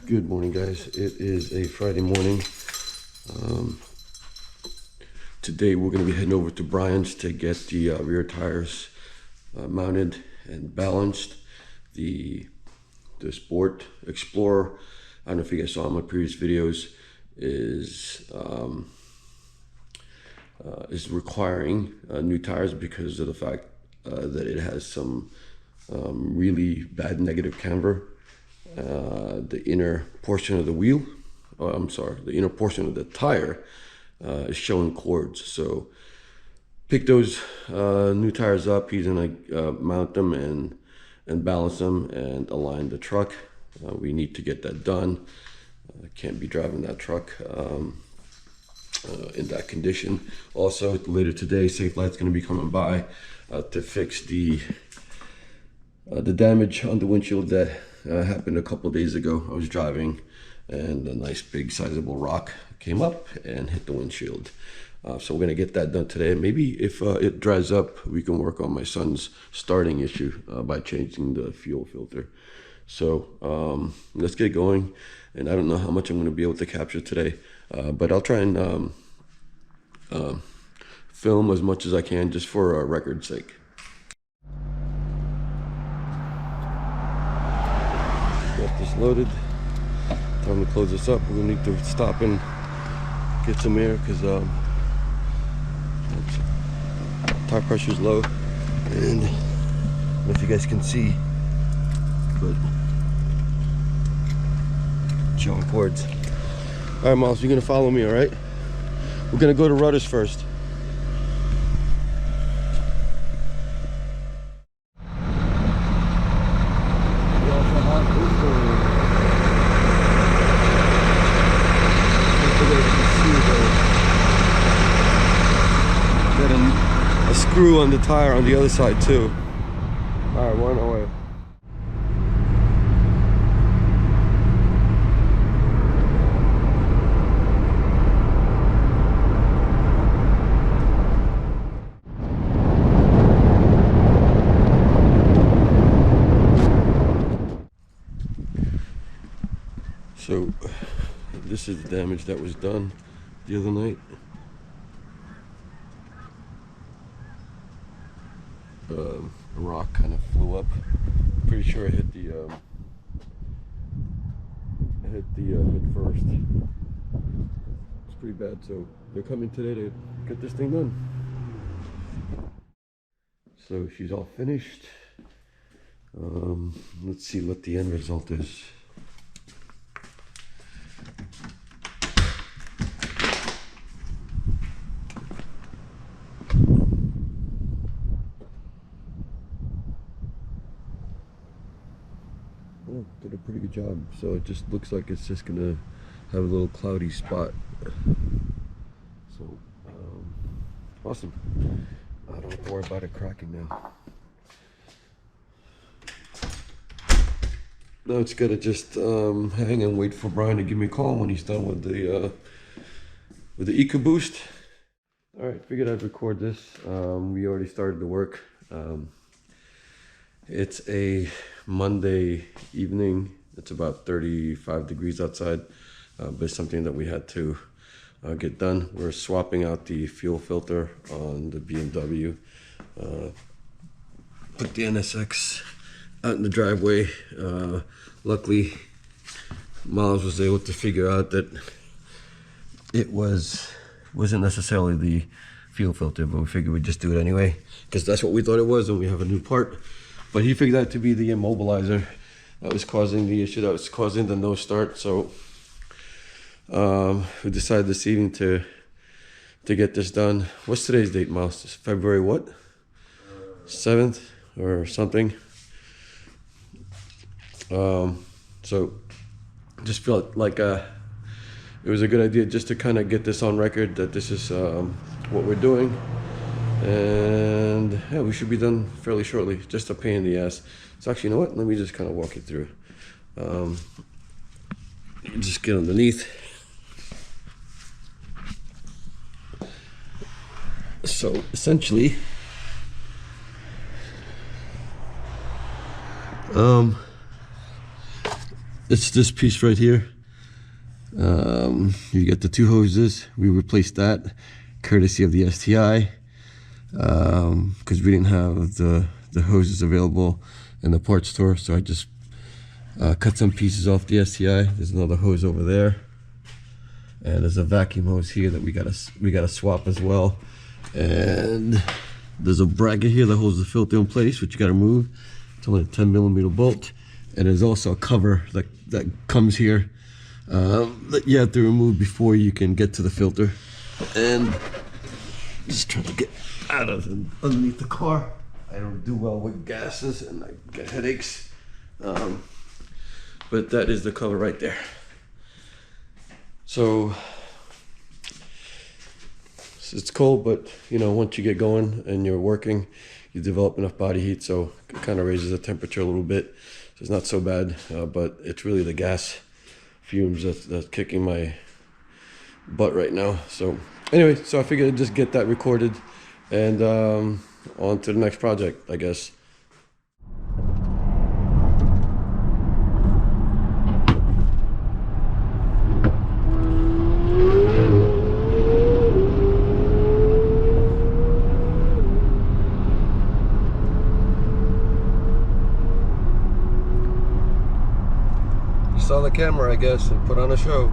Good morning, guys. It is a Friday morning. Today we're going to be heading over to Brian's to get the rear tires mounted and balanced. The Sport Explorer, I don't know if you guys saw in my previous videos, is requiring new tires because of the fact that it has some really bad negative camber. The inner portion of the wheel, the inner portion of the tire is showing cords. So pick those new tires up. He's gonna mount them and balance them and align the truck. We need to get that done. Can't be driving that truck in that condition. Also, later today, Safe Light's gonna be coming by to fix the damage on the windshield that happened a couple of days ago. I was driving and a nice big sizable rock came up and hit the windshield. So we're gonna get that done today. Maybe if it dries up, we can work on my son's starting issue by changing the fuel filter. So let's get going. And I don't know how much I'm gonna be able to capture today, but I'll try and film as much as I can just for a record's sake. Got this loaded. Time to close this up. We're gonna need to stop and get some air because tire pressure is low, and I don't know if you guys can see, but showing cords. All right, Miles, you're gonna follow me, all right? We're gonna go to rudders first. A screw on the tire on the other side too. All right, we're on our way. So this is the damage that was done the other night. A rock kind of flew up. Pretty sure I hit the hood first. It's pretty bad. So they're coming today to get this thing done. So she's all finished. Let's see what the end result is. Oh, did a pretty good job. So it just looks like it's just gonna have a little cloudy spot. So awesome. I don't have to worry about it cracking now. Now it's gotta just hang and wait for Brian to give me a call when he's done with the EcoBoost. All right, figured I'd record this. We already started the work. It's a Monday evening. It's about 35 degrees outside, but it's something that we had to get done. We're swapping out the fuel filter on the BMW. Put the NSX out in the driveway. Luckily, Miles was able to figure out that it wasn't necessarily the fuel filter, but we figured we'd just do it anyway because that's what we thought it was, and we have a new part. But he figured that to be the immobilizer that was causing the issue, that was causing the no start. So we decided this evening to get this done. What's today's date, Miles? It's February what? 7th or something. So just felt like it was a good idea just to kind of get this on record that this is what we're doing. And yeah, we should be done fairly shortly. Just a pain in the ass. So actually, you know what? Let me just kind of walk you through. Just get underneath. So essentially, it's this piece right here. You get the two hoses. We replaced that courtesy of the STI, because we didn't have the hoses available in the parts store, so I just cut some pieces off the STI. There's another hose over there, and there's a vacuum hose here that we gotta swap as well. And there's a bracket here that holds the filter in place, which you gotta remove. It's only a 10mm bolt, and there's also a cover that comes here that you have to remove before you can get to the filter. And just trying to get out of underneath the car. I don't do well with gases and I get headaches. But that is the cover right there. So it's cold, but you know, once you get going and you're working, you develop enough body heat, so it kind of raises the temperature a little bit. So it's not so bad, but it's really the gas fumes that's kicking my butt right now. So anyway, so I figured I'd just get that recorded and on to the next project, I guess. Saw the camera, I guess, and put on a show.